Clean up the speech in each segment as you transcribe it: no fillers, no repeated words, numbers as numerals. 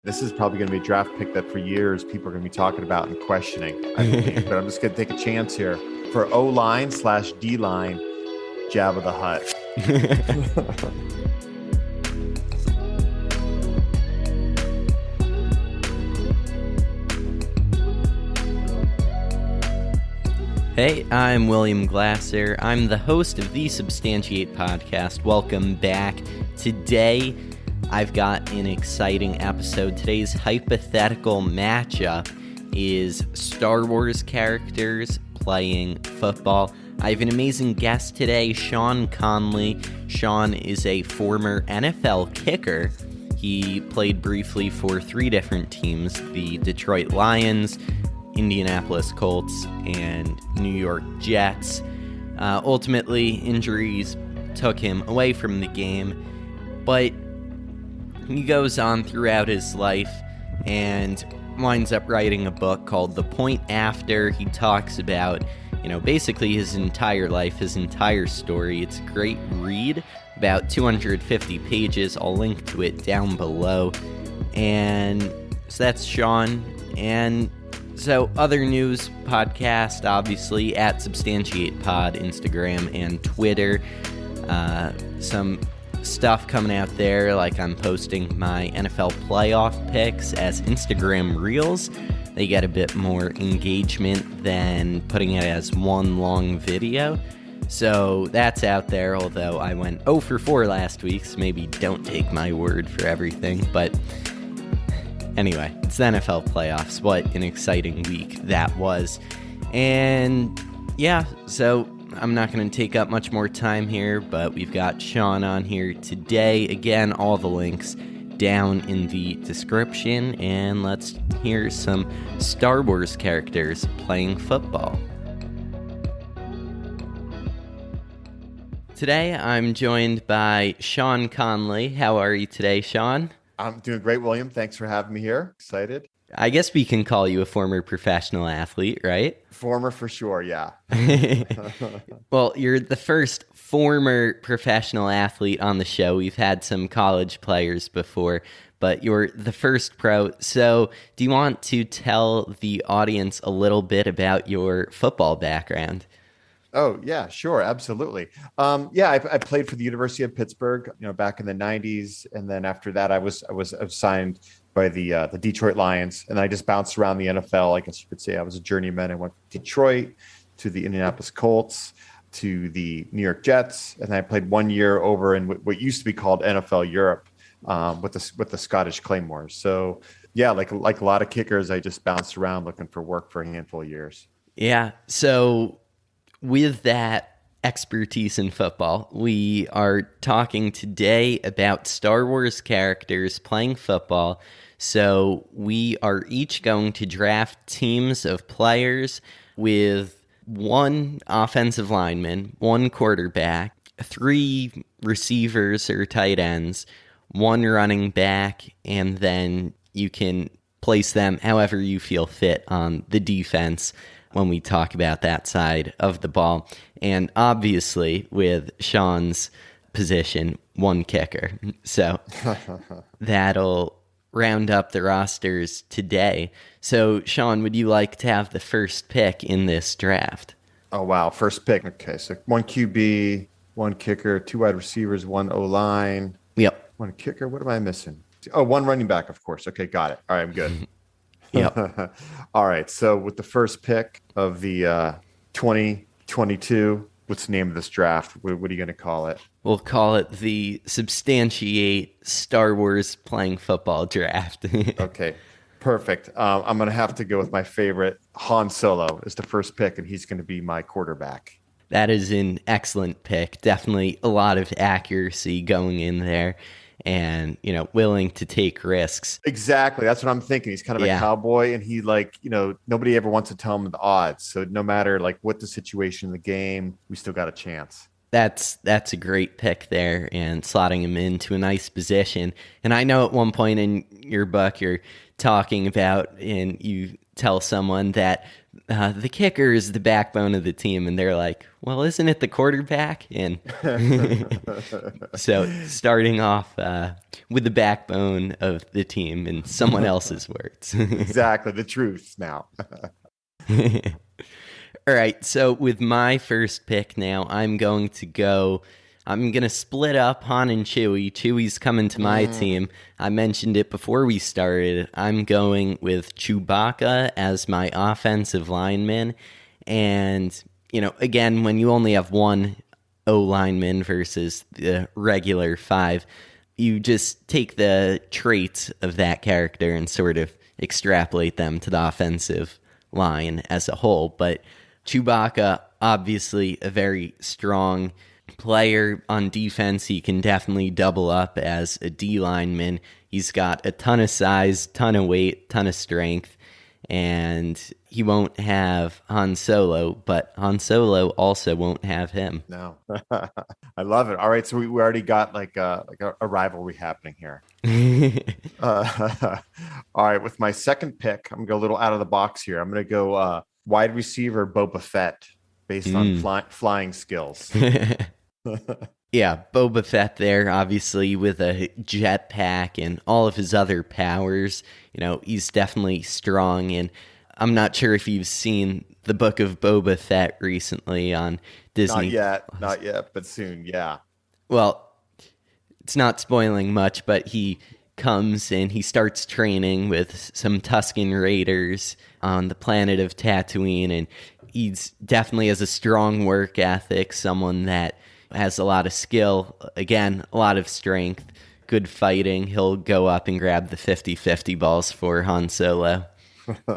This is probably going to be a draft pick that for years people are going to be talking about and questioning, I believe. But I'm just going to take a chance here for O-line / D-line, Jabba the Hutt. Hey, I'm William Glasser. I'm the host of the Substantiate podcast. Welcome back. Today, I've got an exciting episode. Today's hypothetical matchup is Star Wars characters playing football. I have an amazing guest today, Sean Conley. Sean is a former NFL kicker. He played briefly for 3 different teams, the Detroit Lions, Indianapolis Colts, and New York Jets. Ultimately, injuries took him away from the game, but he goes on throughout his life and winds up writing a book called The Point After. He talks about, basically his entire life, his entire story. It's a great read, about 250 pages. I'll link to it down below. And so that's Sean. And so other news, podcast, obviously, at Substantiate Pod, Instagram and Twitter. Some stuff coming out there, like I'm posting my NFL playoff picks as Instagram Reels. They get a bit more engagement than putting it as one long video. So that's out there, although I went 0 for 4 last week, so maybe don't take my word for everything. But anyway, it's the NFL playoffs. What an exciting week that was. And yeah, so I'm not going to take up much more time here, but we've got Sean on here today. Again, all the links down in the description, and let's hear some Star Wars characters playing football. Today, I'm joined by Sean Conley. How are you today, Sean? I'm doing great, William. Thanks for having me here. Excited. I guess we can call you a former professional athlete, right? Former for sure, yeah. Well, you're the first former professional athlete on the show. We've had some college players before, but you're the first pro. So do you want to tell the audience a little bit about your football background? Oh, yeah, sure. Absolutely. I played for the University of Pittsburgh, back in the 90s. And then after that, I was signed by the Detroit Lions. And I just bounced around the NFL. I guess you could say I was a journeyman. I went from Detroit to the Indianapolis Colts to the New York Jets. And I played 1 year over in what used to be called NFL Europe with the Scottish Claymores. So, yeah, like a lot of kickers, I just bounced around looking for work for a handful of years. Yeah. So with that expertise in football, we are talking today about Star Wars characters playing football. So we are each going to draft teams of players with 1 offensive lineman, 1 quarterback, 3 receivers or tight ends, 1 running back, and then you can place them however you feel fit on the defense when we talk about that side of the ball. And obviously, with Sean's position, 1 kicker. So that'll round up the rosters today. So, Sean, would you like to have the first pick in this draft? Oh, wow. First pick. Okay, so 1 QB, 1 kicker, 2 wide receivers, 1 O-line. Yep. 1 kicker. What am I missing? Oh, 1 running back, of course. Okay, got it. All right, I'm good. Yep. All right. So with the first pick of the 2022, what's the name of this draft? What are you going to call it? We'll call it the Substantiate Star Wars playing football draft. Okay, perfect. I'm going to have to go with my favorite. Han Solo is the first pick, and he's going to be my quarterback. That is an excellent pick. Definitely a lot of accuracy going in there. And, willing to take risks. Exactly. That's what I'm thinking. He's kind of a cowboy, and he nobody ever wants to tell him the odds. So no matter what the situation in the game, we still got a chance. That's a great pick there, and slotting him into a nice position. And I know at one point in your book you're talking about, and you tell someone that the kicker is the backbone of the team, and they're like, well, isn't it the quarterback? And so starting off with the backbone of the team in someone else's words. Exactly, the truth now. All right, so with my first pick now, I'm going to split up Han and Chewie. Chewie's coming to my team. I mentioned it before we started. I'm going with Chewbacca as my offensive lineman. And, again, when you only have one O lineman versus the regular 5, you just take the traits of that character and sort of extrapolate them to the offensive line as a whole. But Chewbacca, obviously a very strong player on defense. He can definitely double up as a D lineman. He's got a ton of size, ton of weight, ton of strength, and he won't have Han Solo, but Han Solo also won't have him. No. I love it. All right, so we already got like a rivalry happening here. All right, with my second pick, I'm going to go a little out of the box here. I'm going to go wide receiver Boba Fett based on flying skills. Yeah, Boba Fett there, obviously, with a jetpack and all of his other powers. He's definitely strong, and I'm not sure if you've seen the Book of Boba Fett recently on Disney. Not yet, but soon, yeah. Well, it's not spoiling much, but he comes and he starts training with some Tusken Raiders on the planet of Tatooine, and he's definitely has a strong work ethic, someone that has a lot of skill, again, a lot of strength, good fighting. He'll go up and grab the 50-50 balls for Han Solo. All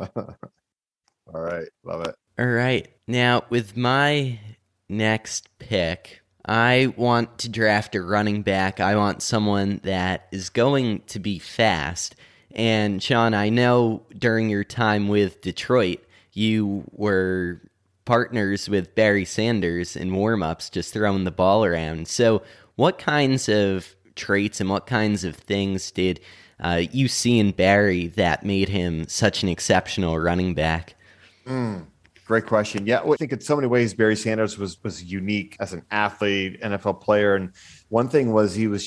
right, love it. All right, now with my next pick, I want to draft a running back. I want someone that is going to be fast. And Sean, I know during your time with Detroit, you were partners with Barry Sanders in warm-ups, just throwing the ball around. So what kinds of traits and what kinds of things did you see in Barry that made him such an exceptional running back? Great question. Yeah, I think in so many ways, Barry Sanders was unique as an athlete, NFL player. And one thing was he was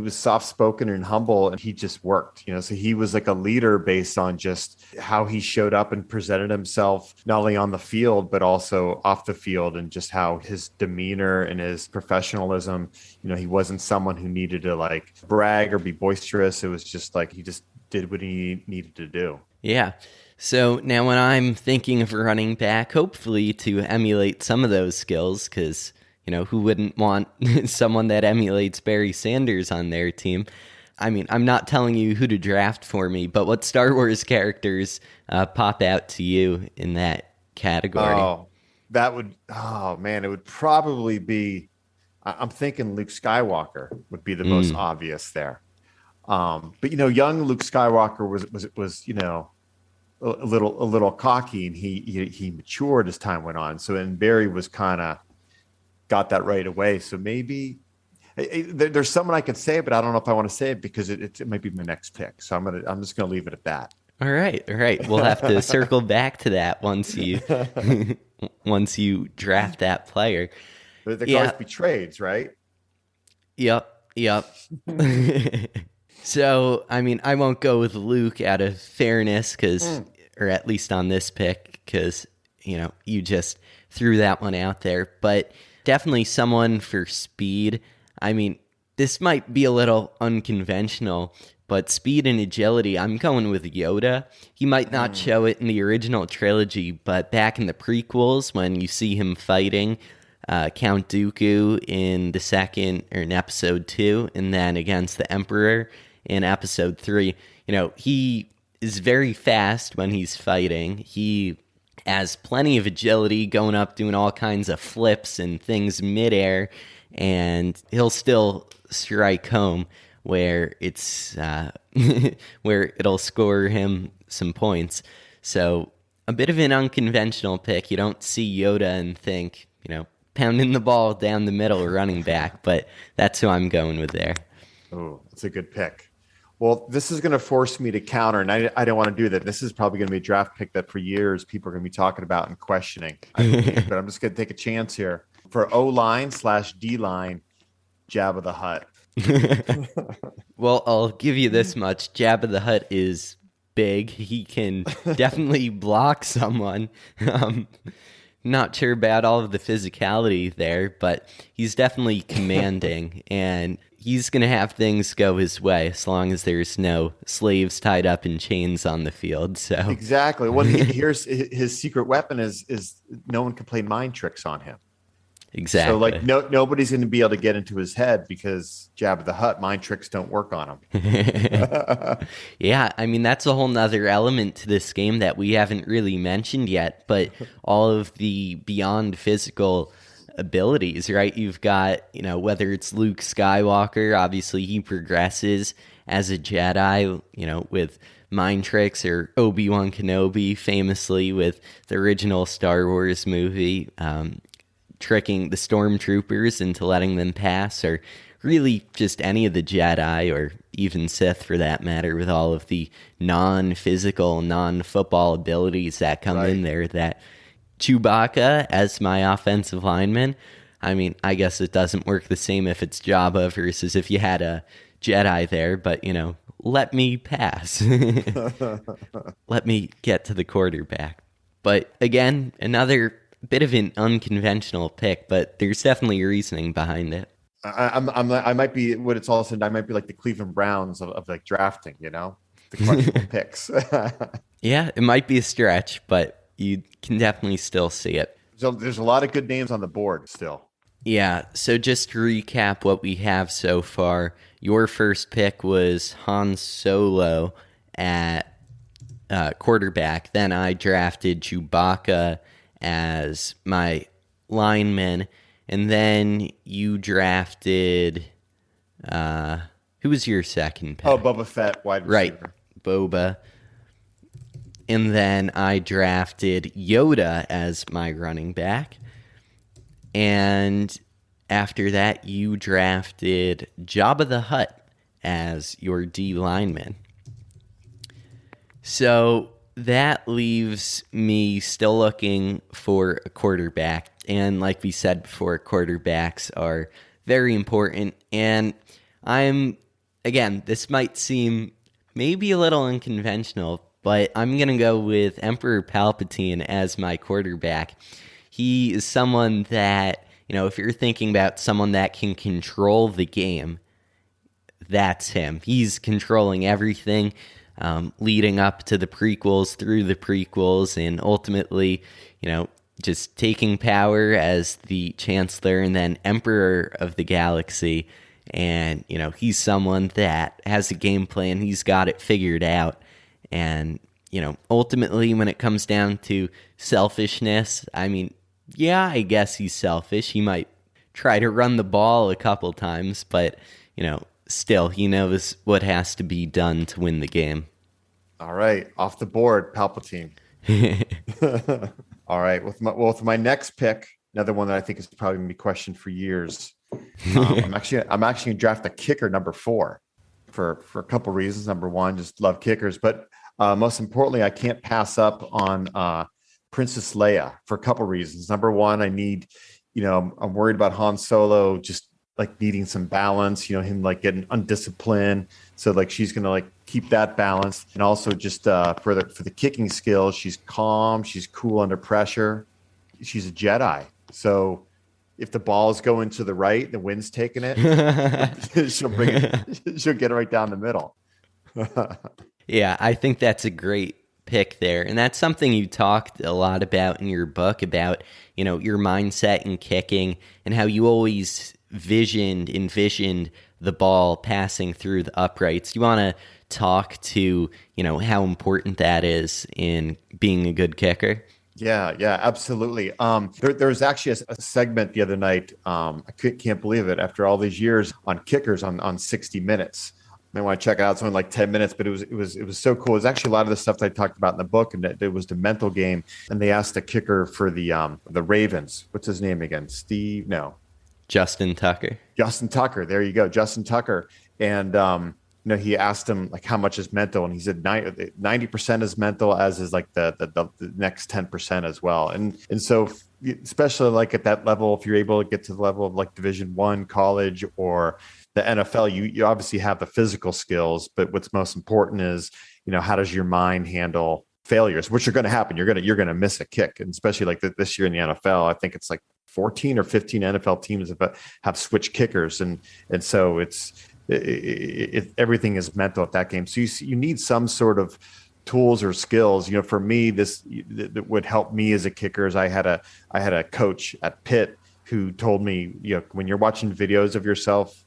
soft-spoken and humble, and he just worked, so he was like a leader based on just how he showed up and presented himself, not only on the field, but also off the field, and just how his demeanor and his professionalism, he wasn't someone who needed to like brag or be boisterous. It was just like, he just did what he needed to do. Yeah. So now when I'm thinking of running back, hopefully to emulate some of those skills, because, who wouldn't want someone that emulates Barry Sanders on their team? I mean, I'm not telling you who to draft for me, but what Star Wars characters pop out to you in that category? It would probably be, I'm thinking Luke Skywalker would be the most obvious there. But, young Luke Skywalker was a little cocky, and he matured as time went on. So, and Barry was kind of got that right away. So maybe there's someone I could say, but I don't know if I want to say it because it might be my next pick. So I'm just gonna leave it at that. All right. We'll have to circle back to that once you draft that player. There can always be trades, right? Yep. So, I mean, I won't go with Luke out of fairness, or at least on this pick, because, you just threw that one out there. But definitely someone for speed. I mean, this might be a little unconventional, but speed and agility, I'm going with Yoda. He might not show it in the original trilogy, but back in the prequels, when you see him fighting Count Dooku in the second, or in episode 2, and then against the Emperor in episode 3, he is very fast when he's fighting. He has plenty of agility, going up, doing all kinds of flips and things midair, and he'll still strike home where it's where it'll score him some points. So a bit of an unconventional pick. You don't see Yoda and think, pounding the ball down the middle running back, but that's who I'm going with there. Oh, that's a good pick. Well, this is going to force me to counter, and I don't want to do that. This is probably going to be a draft pick that for years people are going to be talking about and questioning, I believe. But I'm just going to take a chance here. For O-line/D line, Jabba the Hutt. Well, I'll give you this much. Jabba the Hutt is big. He can definitely block someone. Not sure about all of the physicality there, but he's definitely commanding, and he's going to have things go his way as long as there's no slaves tied up in chains on the field. So exactly. Well, here's his secret weapon is no one can play mind tricks on him. Exactly. So like nobody's going to be able to get into his head because Jabba the Hutt, mind tricks don't work on him. Yeah, I mean, that's a whole nother element to this game that we haven't really mentioned yet, but all of the beyond physical abilities, right? You've got, whether it's Luke Skywalker, obviously he progresses as a Jedi, with mind tricks, or Obi-Wan Kenobi famously with the original Star Wars movie, tricking the stormtroopers into letting them pass, or really just any of the Jedi, or even Sith for that matter, with all of the non-physical, non-football abilities that come in there. That Chewbacca as my offensive lineman, I mean, I guess it doesn't work the same if it's Jabba versus if you had a Jedi there, but, let me pass. Let me get to the quarterback. But again, another bit of an unconventional pick, but there's definitely reasoning behind it. I might be what it's all said. I might be like the Cleveland Browns of like drafting, the questionable picks. Yeah, it might be a stretch, but you can definitely still see it. So there's a lot of good names on the board still. Yeah, so just to recap what we have so far, your first pick was Han Solo at quarterback. Then I drafted Chewbacca as my lineman, and then you drafted who was your second pick? Oh, Boba Fett, wide receiver. Right, Boba. And then I drafted Yoda as my running back. And after that, you drafted Jabba the Hutt as your D lineman. So that leaves me still looking for a quarterback. And like we said before, quarterbacks are very important. And this might seem maybe a little unconventional, but I'm going to go with Emperor Palpatine as my quarterback. He is someone that, if you're thinking about someone that can control the game, that's him. He's controlling everything. Leading up to the prequels, through the prequels, and ultimately, just taking power as the Chancellor and then Emperor of the Galaxy. And, he's someone that has a game plan. He's got it figured out. And, ultimately, when it comes down to selfishness, I mean, yeah, I guess he's selfish. He might try to run the ball a couple times, but, still, he knows what has to be done to win the game. All right, off the board, Palpatine. All right, with my next pick, another one that I think is probably going to be questioned for years. I'm actually going to draft a kicker, number 4, for a couple reasons. Number one, just love kickers, but most importantly, I can't pass up on Princess Leia for a couple reasons. Number one, I need, I'm worried about Han Solo just like needing some balance, him like getting undisciplined. So like she's going to like keep that balance. And also just for the kicking skills, she's calm, she's cool under pressure. She's a Jedi. So if the ball's going to the right, the wind's taking it, she'll get it right down the middle. Yeah, I think that's a great pick there. And that's something you talked a lot about in your book, about, your mindset in kicking and how you always envisioned the ball passing through the uprights. You want to talk to, how important that is in being a good kicker? Yeah, absolutely. There was actually a segment the other night. I can't believe it. After all these years on kickers on 60 Minutes. I want to check it out. It's only like 10 minutes, but it was so cool. It was actually a lot of the stuff that I talked about in the book, and it was the mental game. And they asked the kicker for the Ravens. What's his name again? Justin Tucker. Justin Tucker. There you go. Justin Tucker. And he asked him like how much is mental, and he said 90% is mental, as is like the next 10% as well. And so especially like at that level, if you're able to get to the level of like Division I college or the NFL, you obviously have the physical skills, but what's most important is, how does your mind handle failures, which are going to happen. You're going to miss a kick, and especially like this year in the NFL, I think it's like 14 or 15 NFL teams have switched kickers, and so everything is mental at that game. So you need some sort of tools or skills. For me, that would help me as a kicker is I had a coach at Pitt who told me, when you're watching videos of yourself,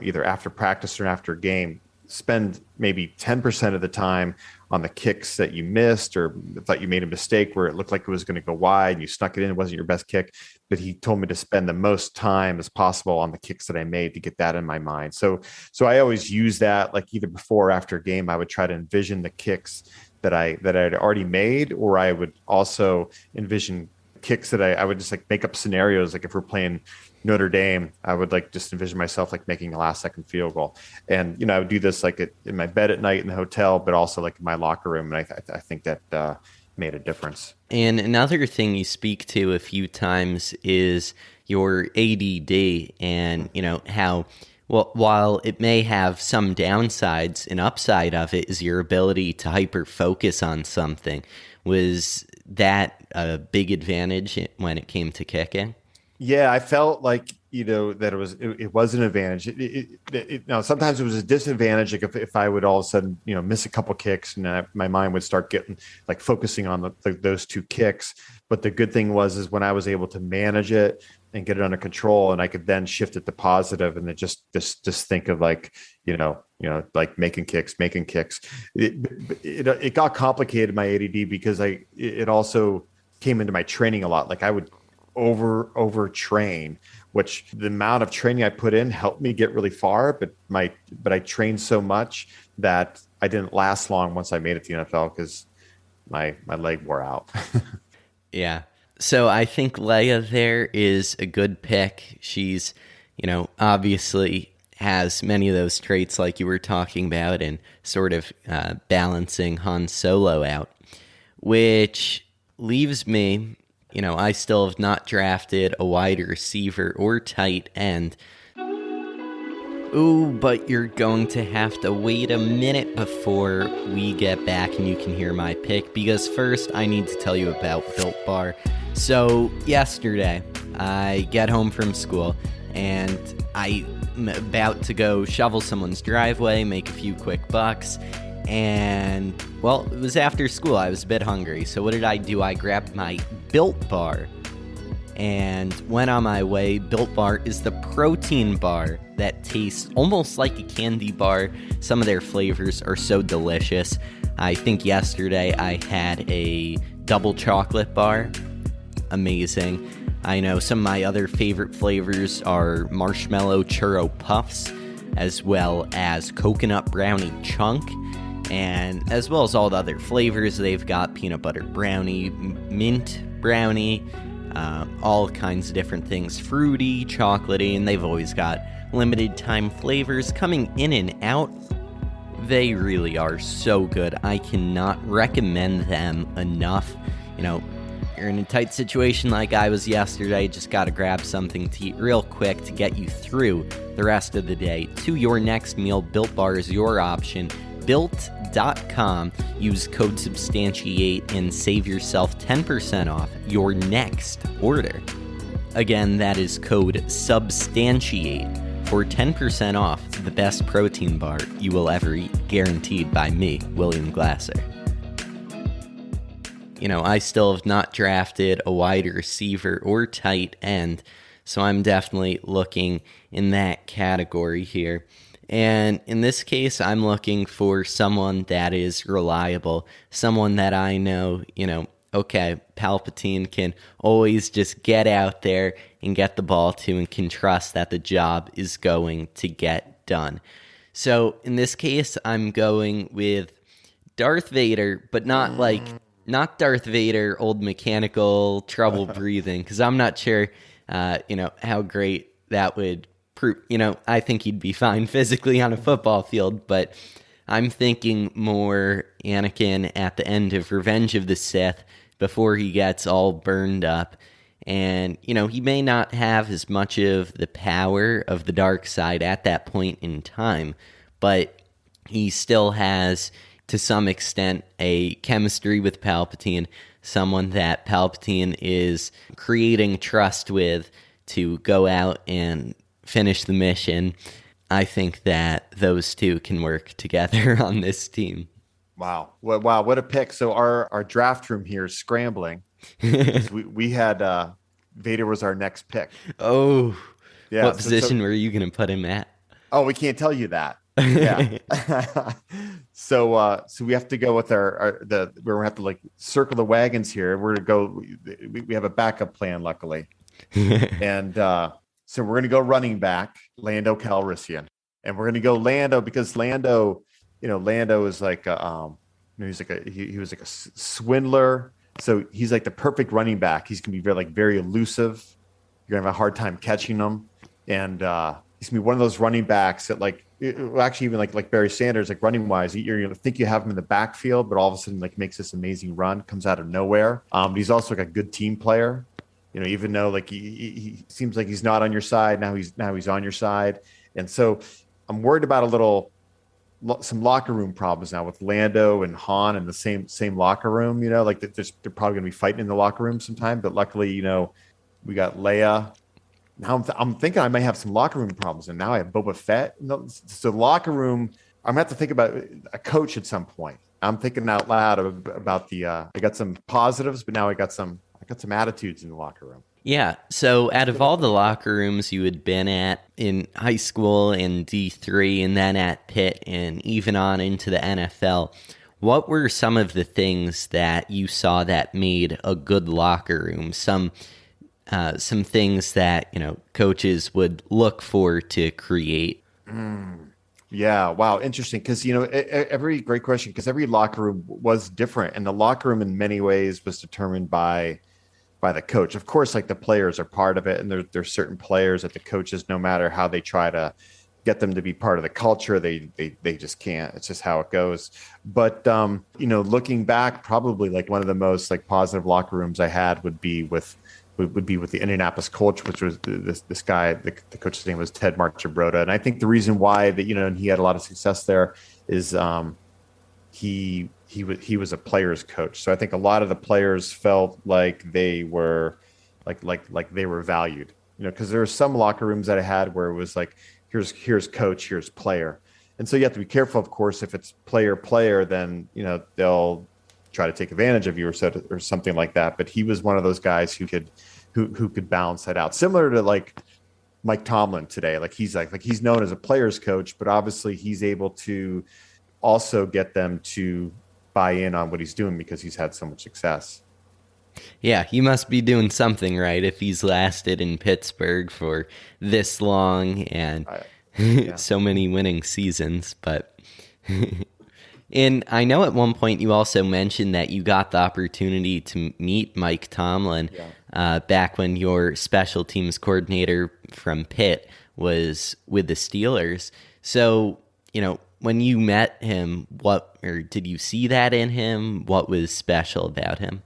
either after practice or after a game, spend maybe 10% of the time on the kicks that you missed or thought you made a mistake where it looked like it was going to go wide and you snuck it in. It wasn't your best kick, but he told me to spend the most time as possible on the kicks that I made to get that in my mind. So I always use that, like either before or after a game, I would try to envision the kicks that I'd already made, or I would also envision kicks that I would just like make up scenarios. Like if we're playing Notre Dame, I would like just envision myself like making a last second field goal. And, I would do this like in my bed at night in the hotel, but also like in my locker room. And I think that made a difference. And another thing you speak to a few times is your ADD and, how, well, while it may have some downsides, an upside of it is your ability to hyper focus on something. Was that a big advantage when it came to kicking? Yeah, I felt like, that it was an advantage. Now, sometimes it was a disadvantage. Like if I would all of a sudden, miss a couple kicks, and my mind would start getting like focusing on those two kicks. But the good thing is when I was able to manage it and get it under control, and I could then shift it to positive, and then just think of like, like making kicks. It got complicated, my ADD, because it also came into my training a lot. Like I would over train, which the amount of training I put in helped me get really far, but I trained so much that I didn't last long once I made it to the NFL because my leg wore out. Yeah. So I think Leia there is a good pick. She's, obviously has many of those traits like you were talking about, and sort of balancing Han Solo out, which leaves me, I still have not drafted a wide receiver or tight end. Ooh, but you're going to have to wait a minute before we get back and you can hear my pick, because first I need to tell you about Built Bar. So yesterday, I get home from school and I'm about to go shovel someone's driveway, make a few quick bucks, and, well, it was after school. I was a bit hungry, so what did I do? I grabbed my Built Bar and went on my way. Built Bar is the protein bar that tastes almost like a candy bar. Some of their flavors are so delicious. I think yesterday I had a double chocolate bar. Amazing. I know some of my other favorite flavors are marshmallow churro puffs, as well as coconut brownie chunk, and as well as all the other flavors. They've got peanut butter brownie, mint brownie, all kinds of different things, fruity, chocolatey, and they've always got limited time flavors coming in and out. They really are so good. I cannot recommend them enough. You're in a tight situation like I was yesterday, just gotta grab something to eat real quick to get you through the rest of the day to your next meal. Built Bar is your option. Built.com. Use code Substantiate and save yourself 10% off your next order. Again, that is code Substantiate for 10% off the best protein bar you will ever eat, guaranteed by me, William Glasser. I still have not drafted a wide receiver or tight end, so I'm definitely looking in that category here. And in this case, I'm looking for someone that is reliable, someone that I know, okay, Palpatine can always just get out there and get the ball to, and can trust that the job is going to get done. So in this case, I'm going with Darth Vader, but not Darth Vader, old mechanical trouble breathing, because I'm not sure, how great that would I think he'd be fine physically on a football field, but I'm thinking more Anakin at the end of Revenge of the Sith before he gets all burned up. And, he may not have as much of the power of the dark side at that point in time, but he still has, to some extent, a chemistry with Palpatine, someone that Palpatine is creating trust with to go out and finish the mission. I think that those two can work together on this team. Wow. Wow. What a pick. So our draft room here is scrambling. we had Vader was our next pick. Oh, yeah. What position were you going to put him at? Oh, we can't tell you that. Yeah. So we have to go with we're gonna have to like circle the wagons here. We're gonna go. We have a backup plan, luckily, and so we're gonna go running back Lando Calrissian, and we're gonna go Lando because Lando is like he was like a swindler. So he's like the perfect running back. He's gonna be very elusive. You're gonna have a hard time catching him, and he's gonna be one of those running backs that actually even like Barry Sanders, like running wise, you're gonna think you have him in the backfield, but all of a sudden makes this amazing run, comes out of nowhere. But he's also like a good team player. Even though he seems like he's not on your side, now he's on your side, and so I'm worried about some locker room problems now with Lando and Han in the same locker room. They're probably gonna be fighting in the locker room sometime. But luckily, we got Leia. Now I'm thinking I may have some locker room problems, and now I have Boba Fett. So locker room, I'm gonna have to think about a coach at some point. I'm thinking out loud about I got some positives, but now I got some attitudes in the locker room. Yeah. So out of all the locker rooms you had been at in high school and D3 and then at Pitt and even on into the NFL, what were some of the things that you saw that made a good locker room? Some things that, coaches would look for to create. Yeah. Wow. Interesting. Because, every great question, because every locker room was different, and the locker room in many ways was determined by the coach. Of course, like the players are part of it. And there's certain players that the coaches, no matter how they try to get them to be part of the culture, they just can't. It's just how it goes. But, looking back, probably like one of the most like positive locker rooms I had would be with the Indianapolis Colts, which was this guy, the coach's name was Ted Marchibroda. And I think the reason why that, and he had a lot of success there is he was a player's coach. So I think a lot of the players felt like they were like they were valued, because there were some locker rooms that I had where it was like, here's coach, here's player. And so you have to be careful, of course, if it's player, then, they'll try to take advantage of you or something like that. But he was one of those guys who could balance that out. Similar to like Mike Tomlin today. Like he's known as a player's coach, but obviously he's able to also get them to buy in on what he's doing because he's had so much success. Yeah, he must be doing something right if he's lasted in Pittsburgh for this long and so many winning seasons. But and I know at one point you also mentioned that you got the opportunity to meet Mike Tomlin back when your special teams coordinator from Pitt was with the Steelers. So, when you met him, did you see that in him? What was special about him?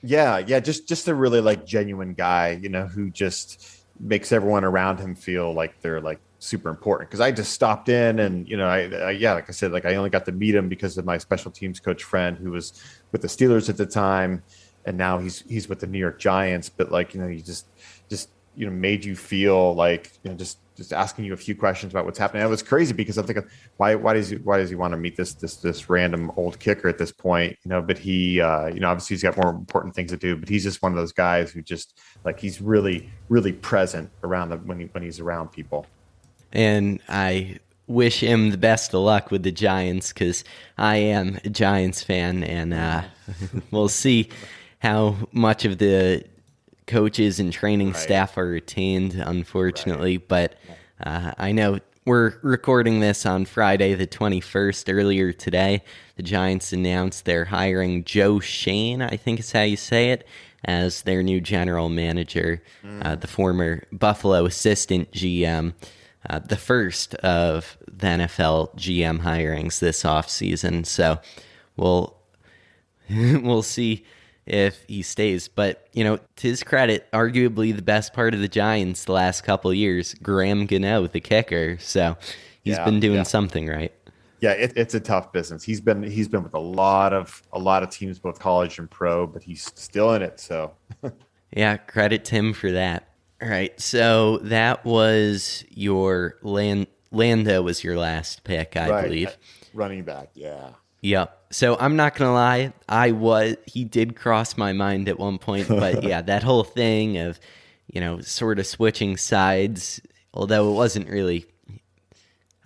Yeah, just a really like genuine guy, who just makes everyone around him feel like they're like super important. Because I just stopped in, and like I said, like I only got to meet him because of my special teams coach friend who was with the Steelers at the time, and now he's with the New York Giants. But like he just made you feel like just asking you a few questions about what's happening. It was crazy because I'm thinking, why does he want to meet this random old kicker at this point? But he, obviously he's got more important things to do, but he's just one of those guys who just like, he's really, really present around when he's around people. And I wish him the best of luck with the Giants because I am a Giants fan, and we'll see how much of the coaches and training staff are retained, unfortunately. But I know we're recording this on Friday the 21st. Earlier today, the Giants announced they're hiring Joe Shane, I think is how you say it, as their new general manager, the former Buffalo assistant GM. the first of the NFL GM hirings this offseason. So we'll we'll see if he stays. But, to his credit, arguably the best part of the Giants the last couple of years, Graham Gano, the kicker. So he's been doing something right. Yeah, it's a tough business. He's been with a lot of teams, both college and pro, but he's still in it. So yeah, credit to him for that. All right, so that was your Lando was your last pick, I believe. Running back, yeah. Yep. So I'm not gonna lie, he did cross my mind at one point, but yeah, that whole thing of, sort of switching sides, although it wasn't really.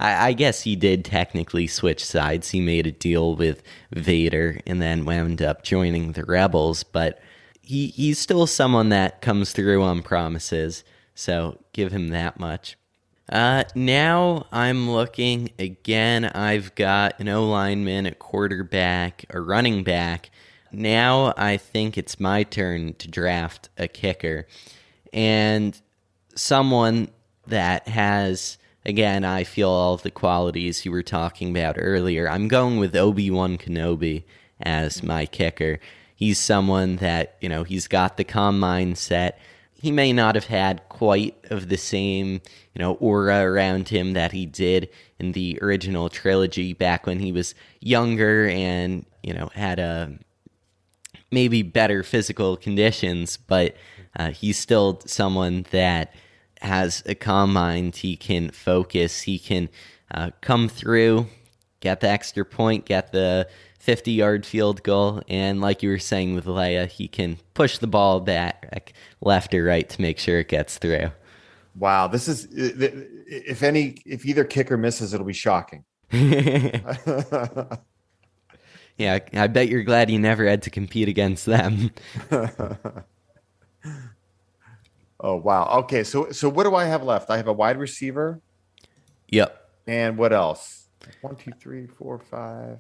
I guess he did technically switch sides. He made a deal with Vader and then wound up joining the Rebels, but he's still someone that comes through on promises, so give him that much. Now I'm looking again. I've got an O-lineman, a quarterback, a running back. Now I think it's my turn to draft a kicker, and someone that has... Again, I feel all of the qualities you were talking about earlier. I'm going with Obi-Wan Kenobi as my kicker. He's someone that, he's got the calm mindset. He may not have had quite of the same, aura around him that he did in the original trilogy back when he was younger and, had a maybe better physical conditions, but he's still someone that has a calm mind. He can focus. He can come through, get the extra point, get the 50-yard field goal, and like you were saying with Leia, he can push the ball back left or right to make sure it gets through. Wow, this is if either kicker misses, it'll be shocking. Yeah, I bet you're glad you never had to compete against them. Oh, wow. Okay, so what do I have left? I have a wide receiver. Yep. And what else? 1, 2, 3, 4, 5.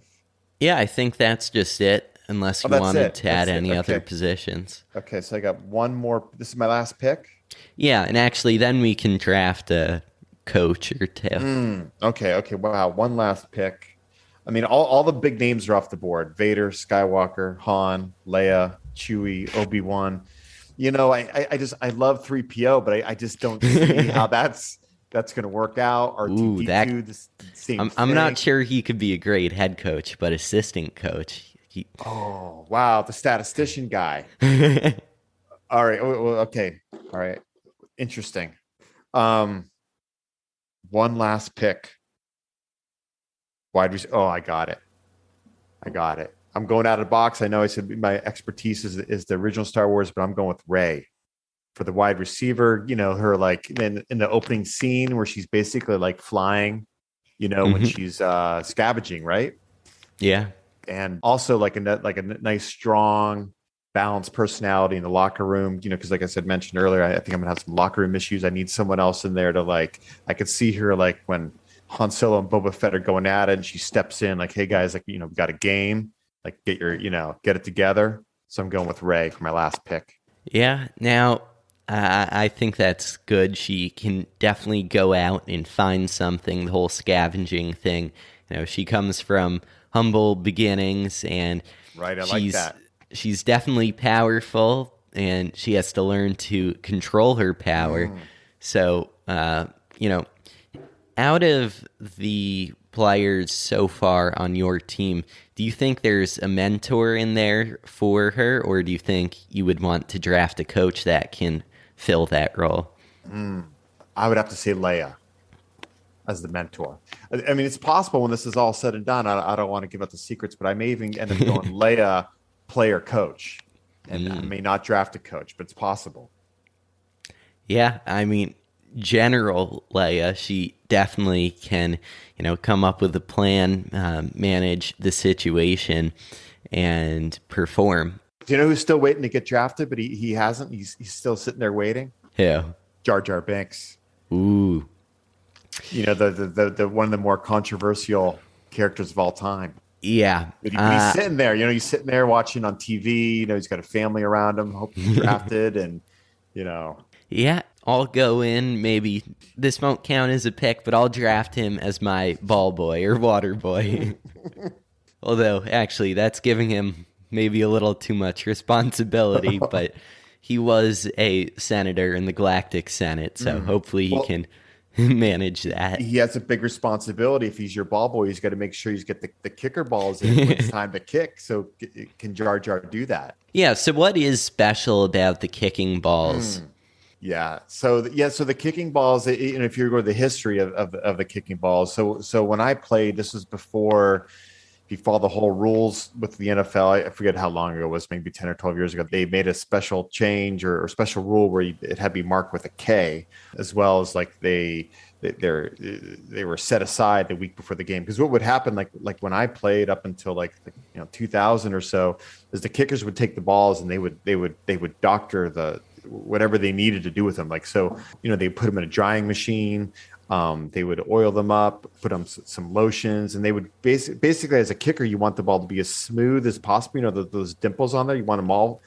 Yeah, I think that's just it, unless you wanted to add any other positions. Okay, so I got one more. This is my last pick? Yeah, and actually then we can draft a coach or two. Okay. Wow, one last pick. I mean, all the big names are off the board. Vader, Skywalker, Han, Leia, Chewie, Obi-Wan. I love 3PO, but I just don't see how that's going to work out. R2D2, the same thing. I'm not sure he could be a great head coach, but assistant coach. Oh, wow, the statistician guy. All right, okay, all right, interesting. One last pick. Wide receiver. Oh, I got it. I'm going out of the box. I know I said my expertise is the original Star Wars, but I'm going with Rey for the wide receiver. Her like in the opening scene where she's basically like flying, when she's scavenging, right? Yeah. And also like a nice, strong, balanced personality in the locker room, because like I mentioned earlier, I think I'm gonna have some locker room issues. I need someone else in there to I could see her like when Han Solo and Boba Fett are going at it and she steps in like, hey guys, like, we got a game. Like get it together. So I'm going with Rey for my last pick. Yeah. Now, I think that's good. She can definitely go out and find something. The whole scavenging thing. She comes from humble beginnings, and right. I like that. She's definitely powerful, and she has to learn to control her power. So, out of the players so far on your team, do you think there's a mentor in there for her, or do you think you would want to draft a coach that can fill that role? I would have to say Leia as the mentor. I mean, it's possible when this is all said and done. I don't want to give out the secrets, but I may even end up going Leia player coach, and I may not draft a coach, but it's possible. Yeah, I mean, General Leia, she definitely can, come up with a plan, manage the situation, and perform. Do you know who's still waiting to get drafted, but he hasn't? He's still sitting there waiting. Who? Jar Jar Binks. Ooh. The one of the more controversial characters of all time. Yeah. But he's sitting there. He's sitting there watching on TV. He's got a family around him, hoping he's drafted, and. Yeah. I'll go in, maybe this won't count as a pick, but I'll draft him as my ball boy or water boy. Although, actually, that's giving him maybe a little too much responsibility, but he was a senator in the Galactic Senate, so hopefully he can manage that. He has a big responsibility. If he's your ball boy, he's got to make sure he's got the kicker balls in when it's time to kick. So can Jar Jar do that? Yeah, so what is special about the kicking balls? Yeah. So the kicking balls, if you go to the history of the kicking balls. So when I played, this was before, if you follow the whole rules with the NFL, I forget how long ago it was, maybe 10 or 12 years ago, they made a special change or special rule where it had to be marked with a K, as well as like they were set aside the week before the game. Because what would happen, like when I played up until 2000 or so, is the kickers would take the balls and they would doctor the whatever they needed to do with them. Like, so, they put them in a drying machine. They would oil them up, put on some lotions, and they would basically, as a kicker, you want the ball to be as smooth as possible. Those dimples on there, you want them all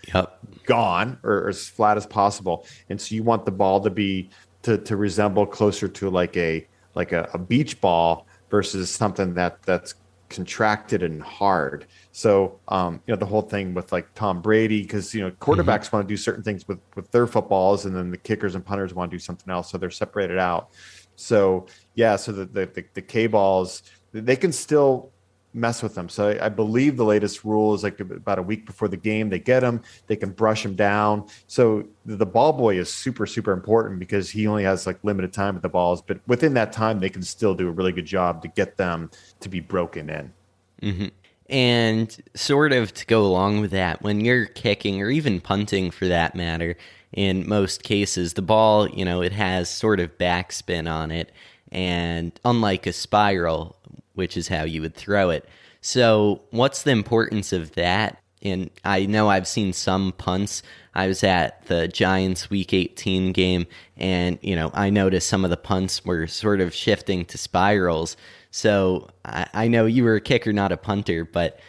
gone or as flat as possible. And so you want the ball to be to resemble closer to like a beach ball versus something that's contracted and hard. So, the whole thing with like Tom Brady, because, quarterbacks want to do certain things with their footballs, and then the kickers and punters want to do something else. So they're separated out. So, yeah, so the K balls, they can still mess with them. So I believe the latest rule is like about a week before the game, they get them, they can brush them down. So the ball boy is super, super important because he only has like limited time with the balls, but within that time, they can still do a really good job to get them to be broken in. Mm-hmm. And sort of to go along with that, when you're kicking or even punting for that matter, in most cases, the ball, it has sort of backspin on it, and unlike a spiral, which is how you would throw it. So what's the importance of that? And I know I've seen some punts. I was at the Giants Week 18 game, and, I noticed some of the punts were sort of shifting to spirals. So I know you were a kicker, not a punter, but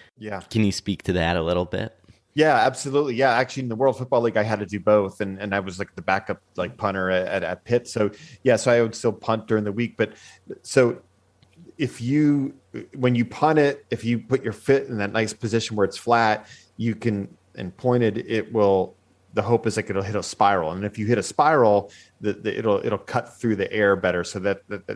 can you speak to that a little bit? Yeah, absolutely. Yeah, actually, in the World Football League, I had to do both, and I was like the backup like punter at Pitt. So so I would still punt during the week. But so when you punt it, if you put your foot in that nice position where it's flat, you can and pointed, it will. The hope is like it'll hit a spiral, and if you hit a spiral, it'll cut through the air better. So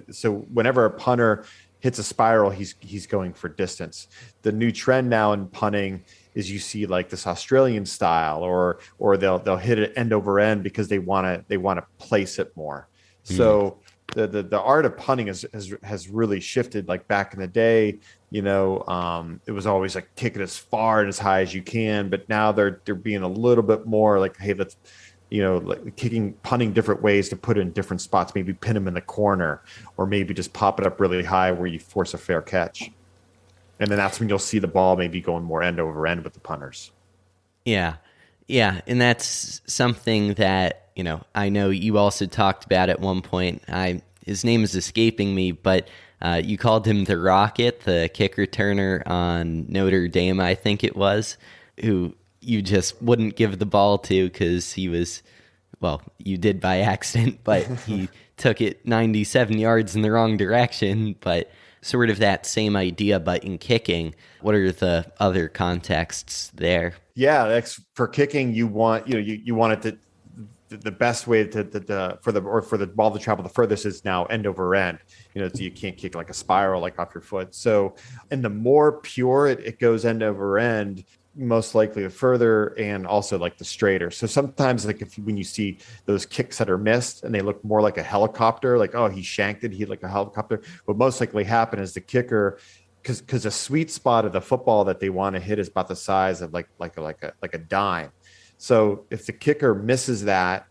so whenever a punter hits a spiral, he's going for distance. The new trend now in punting is you see like this Australian style, or they'll hit it end over end because they want to place it more. So the art of punting has really shifted. Like back in the day, it was always like kick it as far and as high as you can, but now they're being a little bit more like, hey, let's like punting different ways to put it in different spots, maybe pin them in the corner, or maybe just pop it up really high where you force a fair catch. And then that's when you'll see the ball maybe going more end over end with the punters. Yeah. Yeah. And that's something that, I know you also talked about at one point. His name is escaping me, but you called him the Rocket, the kick returner on Notre Dame, I think it was, who you just wouldn't give the ball to because he was, well, you did by accident, but he took it 97 yards in the wrong direction. But sort of that same idea, but in kicking, what are the other contexts there? Yeah, for kicking, you want you want it to the best way for the ball to travel the furthest is now end over end. So you can't kick like a spiral like off your foot. So, and the more pure it goes end over end, most likely the further, and also like the straighter. So sometimes like when you see those kicks that are missed and they look more like a helicopter, like, oh, he shanked it, he like a helicopter. What most likely happen is the kicker, because a sweet spot of the football that they want to hit is about the size of like a dime. So if the kicker misses that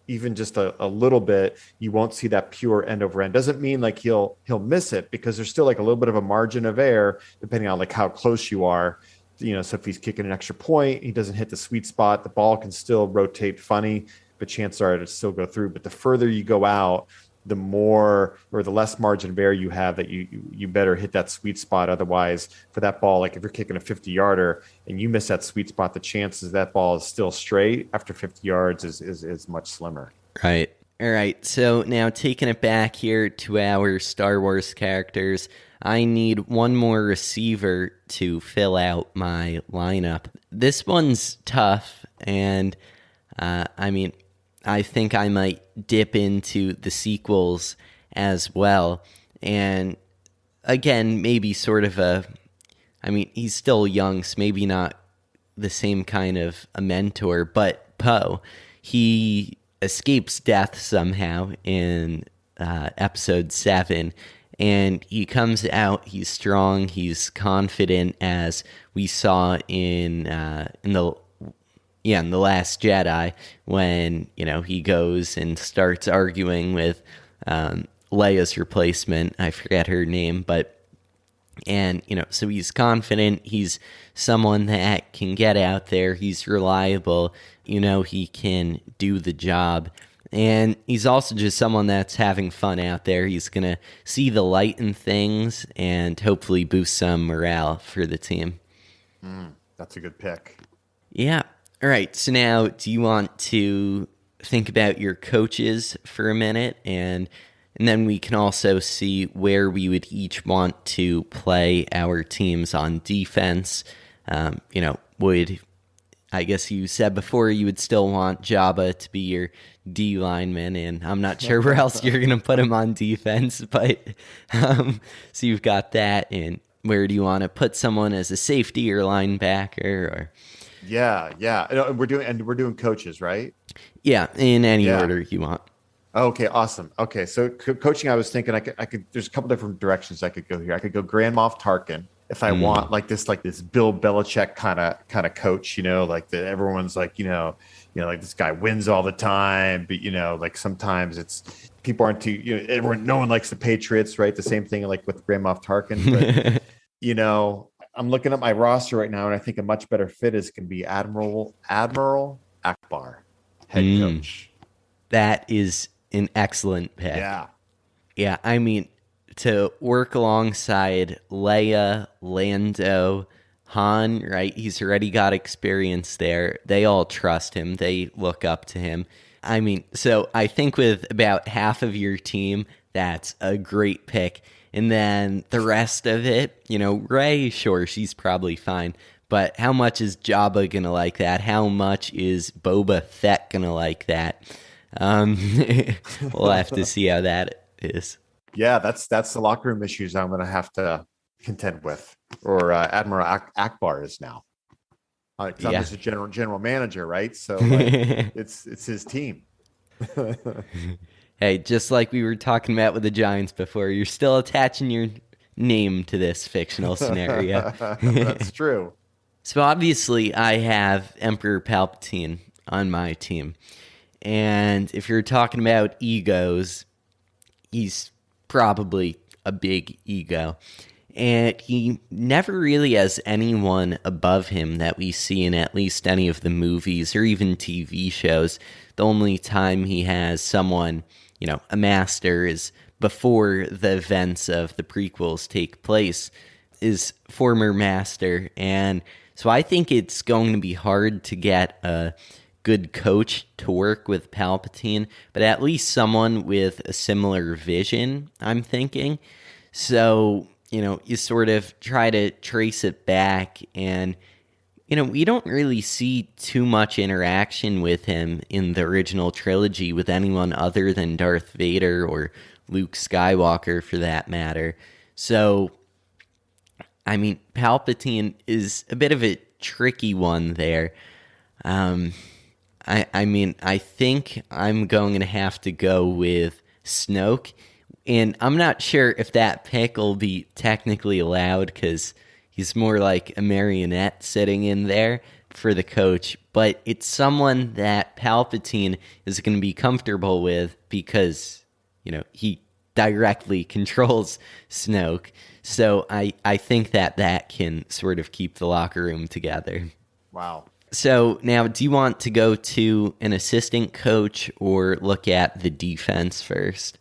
even just a little bit, you won't see that pure end over end. Doesn't mean like he'll miss it, because there's still like a little bit of a margin of error depending on like how close you are. So if he's kicking an extra point, he doesn't hit the sweet spot, the ball can still rotate funny, but chances are it'll still go through. But the further you go out, the more or the less margin of error you have, that you better hit that sweet spot. Otherwise, for that ball, like if you're kicking a 50-yarder and you miss that sweet spot, the chances that ball is still straight after 50 yards is much slimmer. Right. All right, so now taking it back here to our Star Wars characters, I need one more receiver to fill out my lineup. This one's tough, and I think I might dip into the sequels as well. And again, maybe sort of he's still young, so maybe not the same kind of a mentor, but Poe, he escapes death somehow in episode 7, and he comes out, he's strong, he's confident, as we saw in the Last Jedi, when he goes and starts arguing with Leia's replacement. I forget her name, so he's confident, he's someone that can get out there, he's reliable, he can do the job. And he's also just someone that's having fun out there. He's going to see the light in things and hopefully boost some morale for the team. That's a good pick. Yeah. All right. So now, do you want to think about your coaches for a minute? And then we can also see where we would each want to play our teams on defense. I guess you said before you would still want Jabba to be your D lineman, and I'm not sure where else you're going to put him on defense, but so you've got that. And where do you want to put someone as a safety or linebacker? Or Yeah. We're doing coaches, right? Yeah, in any order you want. Okay, awesome. Okay, so coaching, I was thinking I could. There's a couple different directions I could go here. I could go Grand Moff Tarkin if I want, like this Bill Belichick kind of coach. Like everyone's like like this guy wins all the time, but like sometimes it's people aren't too. No one likes the Patriots, right? The same thing like with Grand Moff Tarkin, but I'm looking at my roster right now, and I think a much better fit is going to be Admiral Akbar, head coach. That is an excellent pick. Yeah. To work alongside Leia, Lando, Han, right? He's already got experience there. They all trust him. They look up to him. So I think with about half of your team, that's a great pick. And then the rest of it, Rey, sure, she's probably fine. But how much is Jabba going to like that? How much is Boba Fett going to like that? We'll have to see how that is. Yeah, that's the locker room issues I'm going to have to contend with, or Admiral Akbar is now. I'm just a general manager, right? So it's his team. Hey, just like we were talking about with the Giants before, you're still attaching your name to this fictional scenario. That's true. So obviously, I have Emperor Palpatine on my team. And if you're talking about egos, he's probably a big ego. And he never really has anyone above him that we see in at least any of the movies or even TV shows. The only time he has someone, a master, is before the events of the prequels take place, is former master. And so I think it's going to be hard to get a good coach to work with Palpatine, but at least someone with a similar vision, I'm thinking. So, you sort of try to trace it back, and, we don't really see too much interaction with him in the original trilogy with anyone other than Darth Vader or Luke Skywalker, for that matter. So, Palpatine is a bit of a tricky one there. I think I'm going to have to go with Snoke, and I'm not sure if that pick will be technically allowed because he's more like a marionette sitting in there for the coach, but it's someone that Palpatine is going to be comfortable with because, he directly controls Snoke. So I think that can sort of keep the locker room together. Wow. So now, do you want to go to an assistant coach or look at the defense first?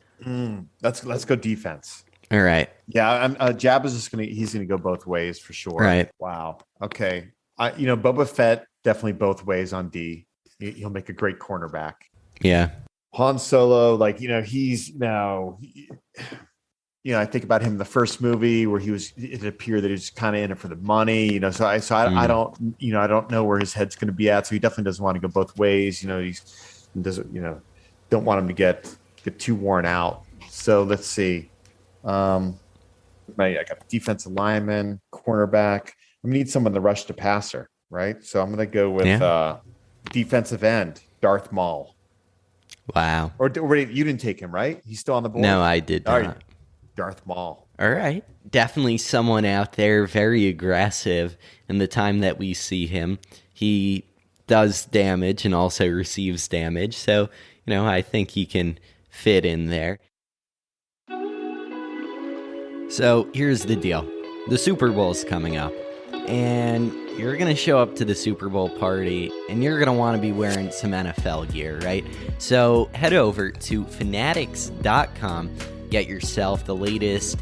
Let's go defense. All right. Yeah, Jabba's he's gonna go both ways for sure. Right. Wow. Okay. Boba Fett definitely both ways on D. He'll make a great cornerback. Yeah. Han Solo, like, I think about him in the first movie where it appeared that he was kind of in it for the money, I don't know where his head's going to be at. So he definitely doesn't want to go both ways. He doesn't, don't want him to get too worn out. So let's see. I got defensive lineman, cornerback. I need someone to rush the passer, right? So I'm going to go with defensive end, Darth Maul. Wow. Or you didn't take him, right? He's still on the board? No, I did not. All right. Darth Maul. All right. Definitely someone out there very aggressive in the time that we see him. He does damage and also receives damage. So, I think he can fit in there. So here's the deal. The Super Bowl's coming up, and you're going to show up to the Super Bowl party, and you're going to want to be wearing some NFL gear, right? So head over to fanatics.com, get yourself the latest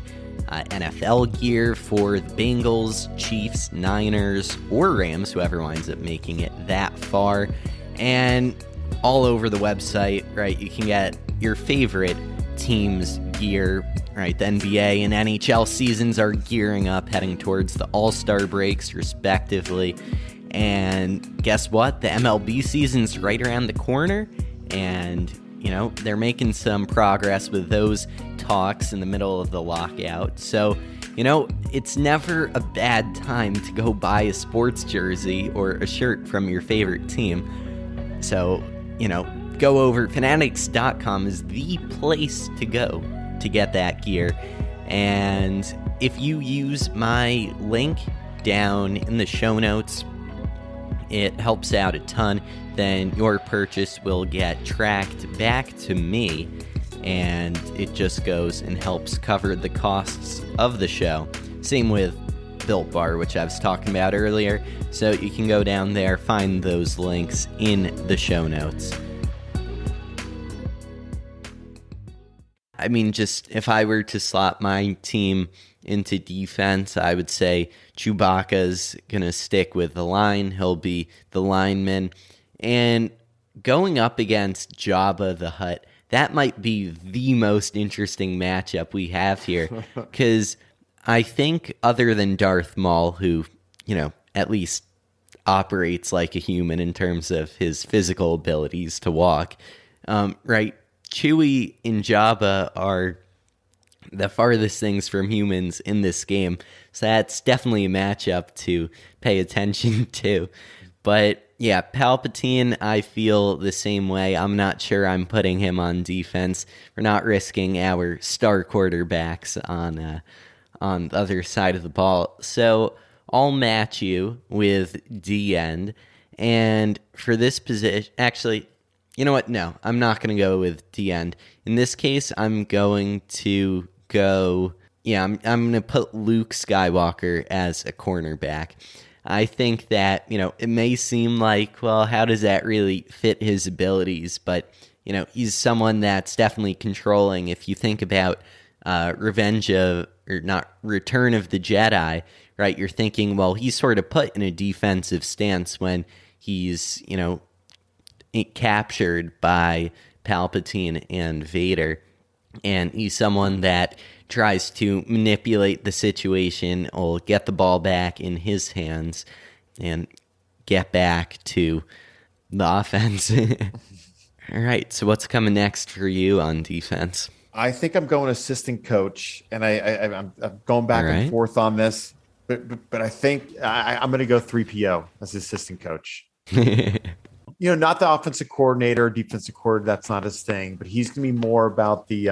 NFL gear for the Bengals, Chiefs, Niners, or Rams, whoever winds up making it that far. And all over the website, right, you can get your favorite team's gear, right? The NBA and NHL seasons are gearing up, heading towards the All-Star breaks, respectively. And guess what? The MLB season's right around the corner, and they're making some progress with those talks in the middle of the lockout. So, it's never a bad time to go buy a sports jersey or a shirt from your favorite team. So, go over. Fanatics.com is the place to go to get that gear. And if you use my link down in the show notes, it helps out a ton. Then your purchase will get tracked back to me, and it just goes and helps cover the costs of the show. Same with Built Bar, which I was talking about earlier. So you can go down there, find those links in the show notes. I mean, just if I were to slot my team into defense, I would say Chewbacca's going to stick with the line. He'll be the lineman. And going up against Jabba the Hutt, that might be the most interesting matchup we have here. Because I think other than Darth Maul, who, at least operates like a human in terms of his physical abilities to walk, right? Chewie and Jabba are the farthest things from humans in this game. So that's definitely a matchup to pay attention to. But yeah, Palpatine, I feel the same way. I'm not sure I'm putting him on defense. We're not risking our star quarterbacks on the other side of the ball. So I'll match you with D-end. And for this position, actually, you know what? No, I'm not going to go with D-end. In this case, I'm going to go... Yeah, I'm going to put Luke Skywalker as a cornerback. I think that, it may seem like, well, how does that really fit his abilities? But, he's someone that's definitely controlling. If you think about Return of the Jedi, right? You're thinking, well, he's sort of put in a defensive stance when he's, captured by Palpatine and Vader. And he's someone that tries to manipulate the situation or get the ball back in his hands and get back to the offense. All right, so what's coming next for you on defense? I think I'm going assistant coach, and I'm going back and forth on this, but I think I'm going to go 3PO as assistant coach. Not the offensive coordinator, defensive coordinator. That's not his thing, but he's going to be more about the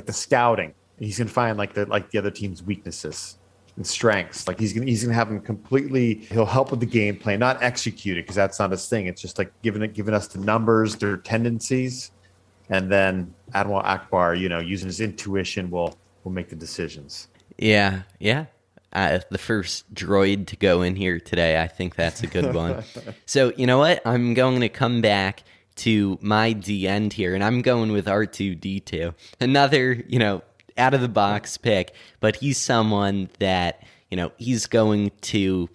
the scouting. He's going to find the other team's weaknesses and strengths. Like he's going to have them completely. He'll help with the game plan, not execute it because that's not his thing. It's just like giving us the numbers, their tendencies, and then Admiral Akbar, using his intuition, will make the decisions. Yeah. The first droid to go in here today. I think that's a good one. So, you know what? I'm going to come back to my D-end here, and I'm going with R2-D2. Another, out-of-the-box pick, but he's someone that, he's going to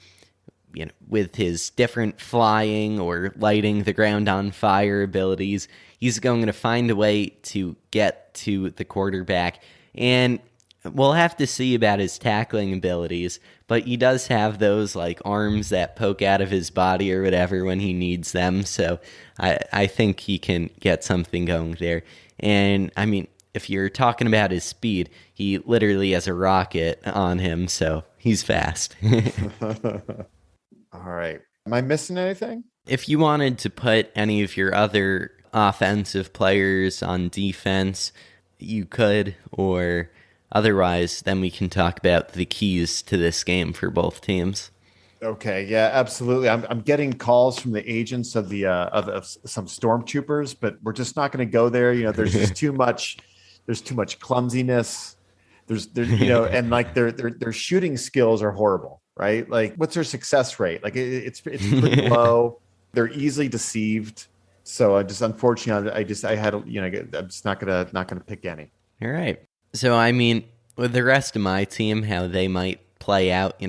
with his different flying or lighting the ground on fire abilities, he's going to find a way to get to the quarterback. And we'll have to see about his tackling abilities, but he does have those like arms that poke out of his body or whatever when he needs them. So I think he can get something going there. And I mean, if you're talking about his speed, he literally has a rocket on him, so he's fast. All right. Am I missing anything? If you wanted to put any of your other offensive players on defense, you could, or otherwise, then we can talk about the keys to this game for both teams. Okay, yeah, absolutely. I'm getting calls from the agents of the of some stormtroopers, but we're just not going to go there. There's just too much. There's too much clumsiness. There's and like their shooting skills are horrible, right? Like, what's their success rate? Like, it's pretty low. They're easily deceived. So unfortunately, I'm just not gonna pick any. All right. So I mean, with the rest of my team, how they might play out,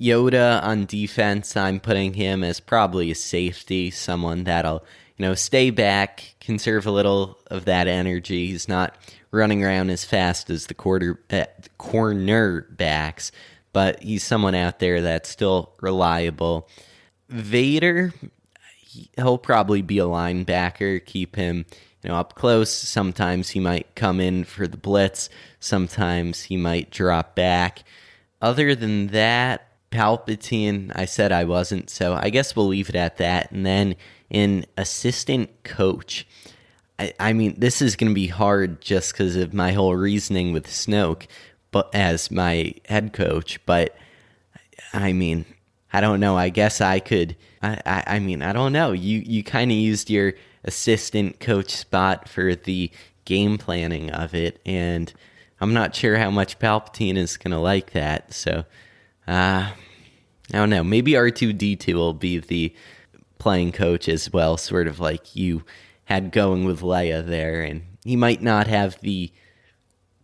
Yoda on defense, I'm putting him as probably a safety, someone that'll, stay back, conserve a little of that energy. He's not running around as fast as the corner backs, but he's someone out there that's still reliable. Vader, he'll probably be a linebacker, keep him, up close. Sometimes he might come in for the blitz. Sometimes he might drop back. Other than that, Palpatine, I said I wasn't, so I guess we'll leave it at that. And then in assistant coach, I mean, this is going to be hard just because of my whole reasoning with Snoke, but as my head coach. But I mean, I don't know. I guess I could. I mean, I don't know. You kind of used your assistant coach spot for the game planning of it, and I'm not sure how much Palpatine is going to like that. So, I don't know. Maybe R2-D2 will be the playing coach as well, sort of like you had going with Leia there. And he might not have the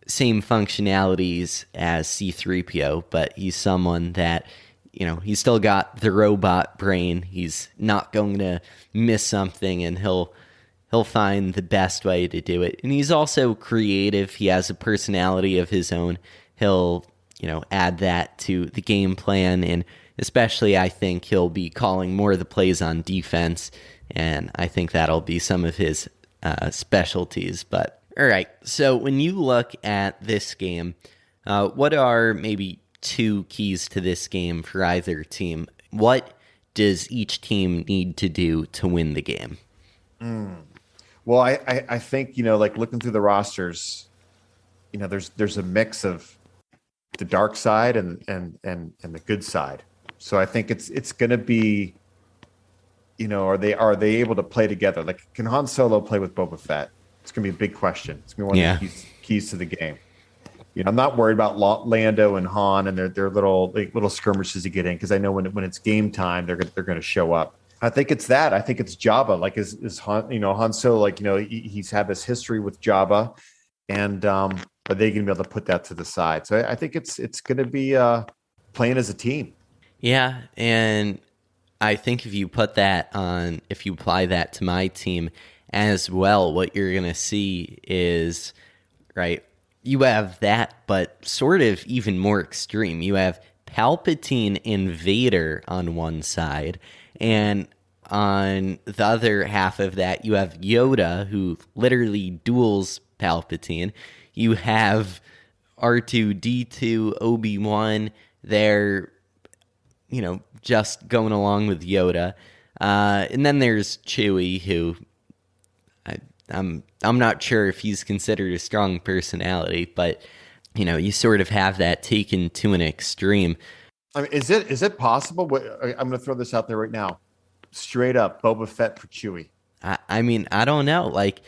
same functionalities as C-3PO, but he's someone that, he's still got the robot brain. He's not going to miss something, and he'll find the best way to do it. And he's also creative. He has a personality of his own. He'll, add that to the game plan, and especially I think he'll be calling more of the plays on defense, and I think that'll be some of his specialties. But all right, so when you look at this game, what are maybe two keys to this game for either team? What does each team need to do to win the game? Well, I think, like looking through the rosters, there's a mix of the dark side and the good side. So I think it's going to be, are they able to play together? Like, can Han Solo play with Boba Fett? It's going to be a big question. It's going to be one of the keys to the game. I'm not worried about Lando and Han and their little skirmishes to get in, because I know when it's game time, they're going to show up. I think it's that. I think it's Jabba. Like, is Han, Han Solo, like, he's had this history with Jabba, and are they going to be able to put that to the side? So I think it's going to be playing as a team. Yeah, and I think if you apply that to my team as well, what you're going to see is, right, you have that, but sort of even more extreme. You have Palpatine and Vader on one side, and on the other half of that, you have Yoda, who literally duels Palpatine. You have R2-D2, Obi-Wan. They're, just going along with Yoda. And then there's Chewie, who I'm not sure if he's considered a strong personality, but, you sort of have that taken to an extreme. I mean, is it possible? I'm going to throw this out there right now. Straight up, Boba Fett for Chewie. I mean, I don't know. Like,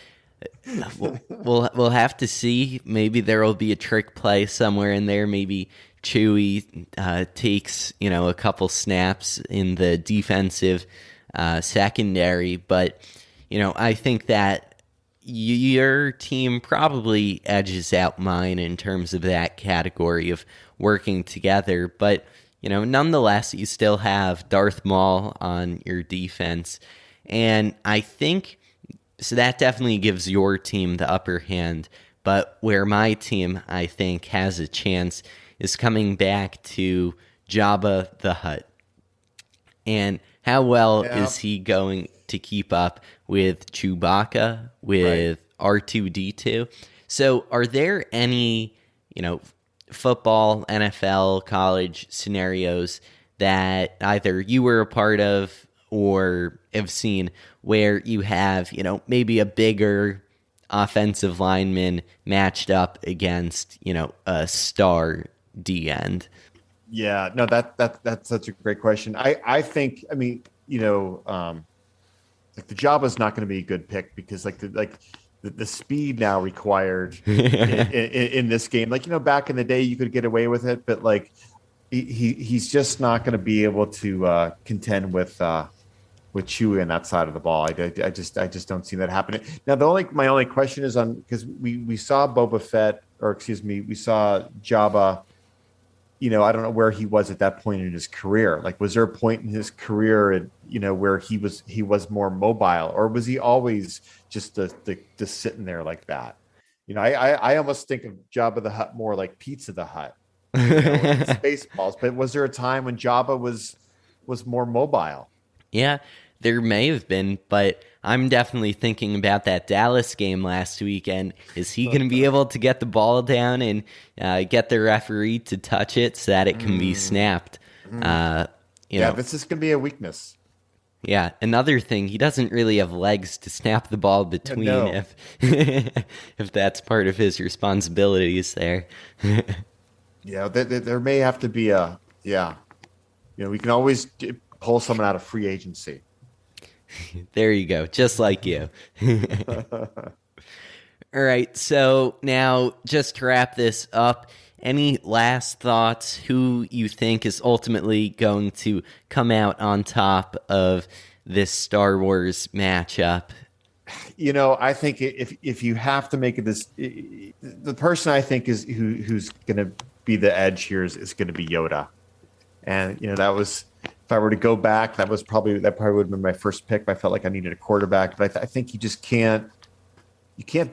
we'll have to see. Maybe there will be a trick play somewhere in there. Maybe Chewie takes a couple snaps in the defensive secondary, but I think that your team probably edges out mine in terms of that category of working together. But nonetheless, you still have Darth Maul on your defense. And I think, so that definitely gives your team the upper hand. But where my team, I think, has a chance is coming back to Jabba the Hutt. And how well is he going to keep up with Chewbacca, with R2-D2? So are there any, football, NFL, college scenarios that either you were a part of or have seen where you have, maybe a bigger offensive lineman matched up against, a star D end? Yeah, no, that's such a great question. I think, like the Jabba's not going to be a good pick because the speed now required in this game, back in the day you could get away with it, but he's just not going to be able to contend with Chewie on that side of the ball. I just don't see that happening. Now my only question is on, because we saw Boba Fett, we saw Jabba. I don't know where he was at that point in his career. Was there a point in his career, where he was more mobile, or was he always just sitting there like that? I almost think of Jabba the Hutt more like Pizza the Hutt, Spaceballs. But was there a time when Jabba was more mobile? Yeah, there may have been, but I'm definitely thinking about that Dallas game last weekend. Is he going to be able to get the ball down and get the referee to touch it so that it can be snapped? This is going to be a weakness. Yeah, another thing, he doesn't really have legs to snap the ball between if that's part of his responsibilities there. There may have to be we can always pull someone out of free agency. There you go, just like you. All right, so now just to wrap this up, any last thoughts who you think is ultimately going to come out on top of this Star Wars matchup? I think if you have to make it the person I think is who's going to be the edge here is going to be Yoda. And, that was, if I were to go back, that probably would have been my first pick. I felt like I needed a quarterback, but I think you can't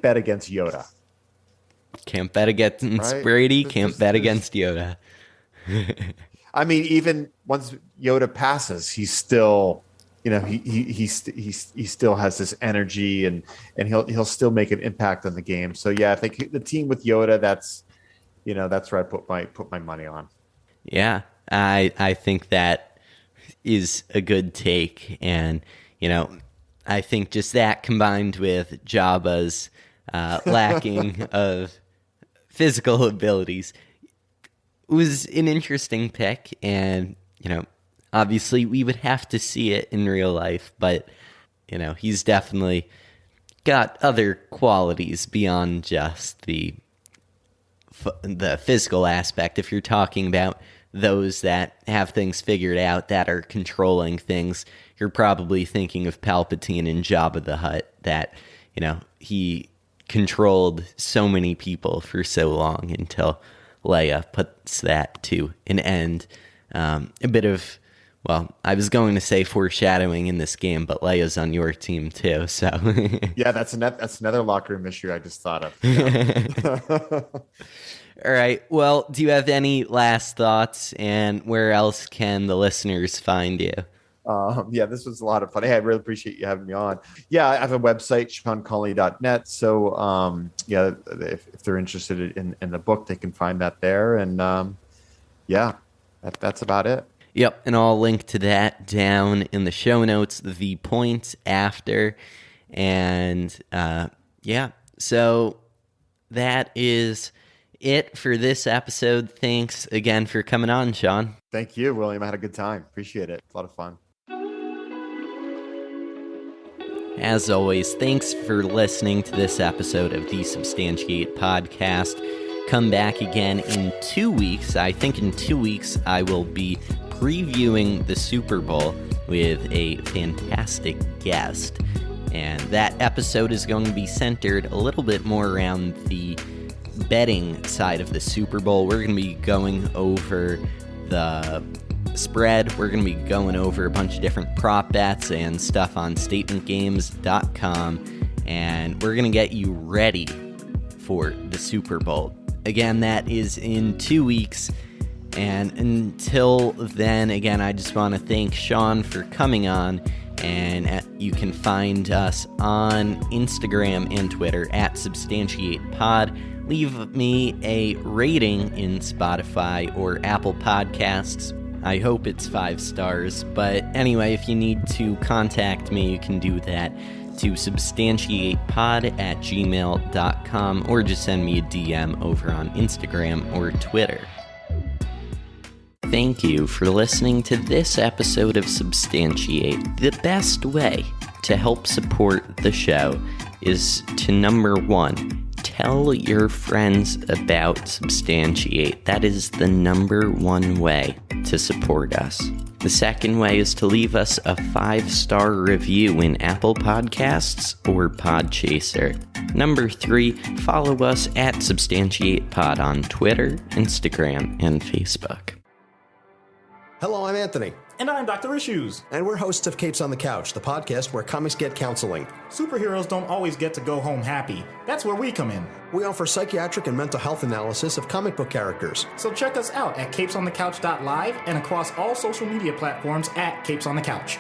bet against Yoda. Can't bet against Brady, can't bet against Yoda. I mean, even once Yoda passes, he's still, he still has this energy and he'll still make an impact on the game. So yeah, I think the team with Yoda, that's where I put my money on. Yeah, I think that is a good take. And, I think just that combined with Jabba's lacking of physical abilities was an interesting pick. And, obviously we would have to see it in real life, but, he's definitely got other qualities beyond just the physical aspect. If you're talking about those that have things figured out, that are controlling things, you're probably thinking of Palpatine and Jabba the Hutt, that, he controlled so many people for so long until Leia puts that to an end. A bit of, I was going to say foreshadowing in this game, but Leia's on your team too, so. Yeah, that's another locker room issue I just thought of. Yeah. All right. Well, do you have any last thoughts, and where else can the listeners find you? This was a lot of fun. Hey, I really appreciate you having me on. Yeah, I have a website, SeanConley.net. So, if they're interested in the book, they can find that there. And that's about it. Yep, and I'll link to that down in the show notes, the points after. And, so that is it for this episode. Thanks again for coming on, Sean. Thank you, William. I had a good time. Appreciate it. It's a lot of fun. As always, thanks for listening to this episode of the Substantiate Podcast. Come back again in 2 weeks. I think in 2 weeks I will be previewing the Super Bowl with a fantastic guest. And that episode is going to be centered a little bit more around the betting side of the Super Bowl. We're going to be going over the spread. We're going to be going over a bunch of different prop bets and stuff on statementgames.com, and we're going to get you ready for the Super Bowl. Again, that is in 2 weeks. And until then, again, I just want to thank Sean for coming on. And you can find us on Instagram and Twitter at SubstantiatePod. Leave me a rating in Spotify or Apple Podcasts. I hope it's 5 stars. But anyway, if you need to contact me, you can do that to substantiatepod@gmail.com or just send me a DM over on Instagram or Twitter. Thank you for listening to this episode of Substantiate. The best way to help support the show is to, number 1, tell your friends about Substantiate. That is the number 1 way to support us. The second way is to leave us a 5-star review in Apple Podcasts or Podchaser. Number 3, follow us at SubstantiatePod on Twitter, Instagram, and Facebook. Hello, I'm Anthony. And I'm Dr. Issues. And we're hosts of Capes on the Couch, the podcast where comics get counseling. Superheroes don't always get to go home happy. That's where we come in. We offer psychiatric and mental health analysis of comic book characters. So check us out at capesonthecouch.live and across all social media platforms at Capes on the Couch.